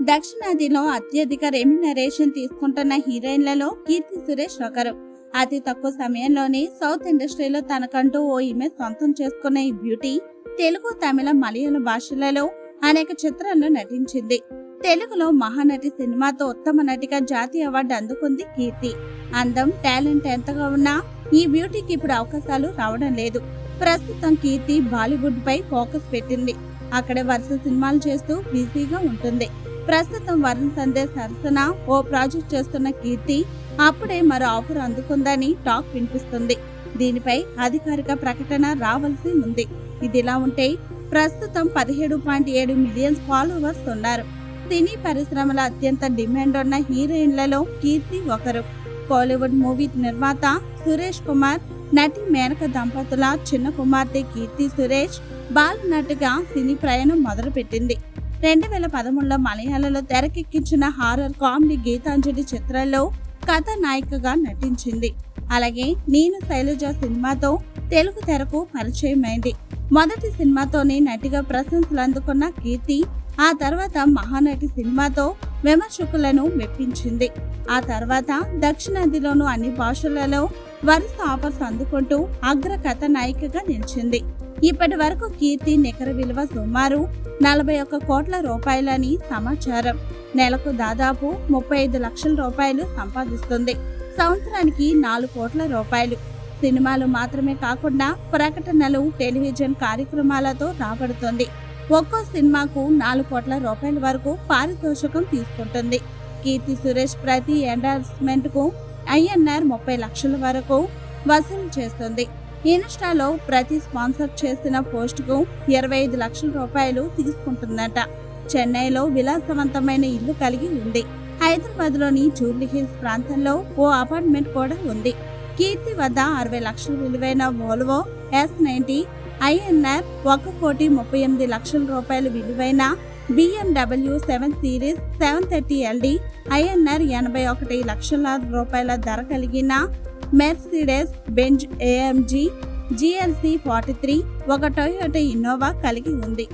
దక్షిణాదిలో అత్యధిక రెమ్యునరేషన్ తీసుకుంటున్న హీరోయిన్లలో కీర్తి సురేష్ ఒకరు. అతి తక్కువ సమయంలోనే సౌత్ ఇండస్ట్రీలో తనకంటూ ఓ ఇమేజ్ సొంతం చేసుకున్న ఈ బ్యూటీ తెలుగు, తమిళ, మలయాళ భాషలలో అనేక చిత్రాల్లో నటించింది. తెలుగులో మహానటి సినిమాతో ఉత్తమ నటిగా జాతీయ అవార్డు అందుకుంది కీర్తి. అందం, టాలెంట్ ఎంతగా ఉన్నా ఈ బ్యూటీకి ఇప్పుడు అవకాశాలు రావడం లేదు. ప్రస్తుతం కీర్తి బాలీవుడ్ పై ఫోకస్ పెట్టింది. అక్కడ వరుస సినిమాలు చేస్తూ బిజీగా ఉంటుంది. ప్రస్తుతం వరుణ్ సందేశ్ సరసన ఓ ప్రాజెక్ట్ చేస్తున్న కీర్తి అప్పుడే మరో ఆఫర్ అందుకుందని టాక్ వినిపిస్తుంది. దీనిపై అధికారిక ప్రకటన రావాల్సి ఉంది. ఇదిలా ఉంటే ప్రస్తుతం 17.7 మిలియన్ ఫాలోవర్స్ ఉన్నారు. సినీ పరిశ్రమల అత్యంత డిమాండ్ ఉన్న హీరోయిన్లలో కీర్తి ఒకరు. బాలీవుడ్ మూవీ నిర్మాత సురేష్ కుమార్, నటి మేనక దంపతుల చిన్న కుమార్తె కీర్తి సురేష్ బాలనటిగా సినీ ప్రయాణం మొదలుపెట్టింది. 2013లో మలయాళంలో తెరకెక్కించిన హారర్ కామెడీ గీతాంజలి చిత్రంలో కథానాయికగా నటించింది. అలాగే నేను శైలజ సినిమాతో తెలుగు తెరకు పరిచయమైంది. మొదటి సినిమాతోనే నటిగా ప్రశంసలు అందుకున్న కీర్తి ఆ తర్వాత మహానటి సినిమాతో విమర్శకులను మెప్పించింది. ఆ తర్వాత దక్షిణాదిలోనూ అన్ని భాషలలో వరుస ఆఫర్స్ అందుకుంటూ అగ్ర కథానాయికగా నిలిచింది. ఇప్పటి వరకు కీర్తి నికర విలువ సుమారు 41 కోట్ల రూపాయలని సమాచారం. నెలకు దాదాపు 35 లక్షల రూపాయలు సంపాదిస్తుంది. సంవత్సరానికి 4 కోట్ల రూపాయలు. సినిమాలు మాత్రమే కాకుండా ప్రకటనలు, టెలివిజన్ కార్యక్రమాలతో రాబడుతుంది. ఒక్కో సినిమాకు 4 కోట్ల రూపాయల వరకు పారితోషికం తీసుకుంటుంది. కీర్తి సురేష్ ప్రతి ఎండార్స్మెంట్ కు INR 30 లక్షల వరకు వసూలు చేస్తుంది. ఇన్స్టాలో ప్రతి స్పాన్సర్ చేసిన పోస్ట్ కు 25 లక్షల రూపాయలు తీసుకుంటుందట. చెన్నైలో విలాసవంతమైన ఇల్లు కలిగి ఉంది. హైదరాబాద్ లోని జూబ్లీ హిల్స్ ప్రాంతంలో ఓ అపార్ట్మెంట్ కూడా ఉంది. కీర్తి వద్ద 60 లక్షల విలువైన వోల్వో S90, INR 1,38 లక్షల రూపాయలు విలువైన BMW 7 సిరీస్ 730LD, INR 81 లక్షల రూపాయల ధర కలిగిన మెర్సిడెస్ బెంజ్ AMG GLC 43, ఒక టొయోటా ఇన్నోవా కలిగి ఉంది.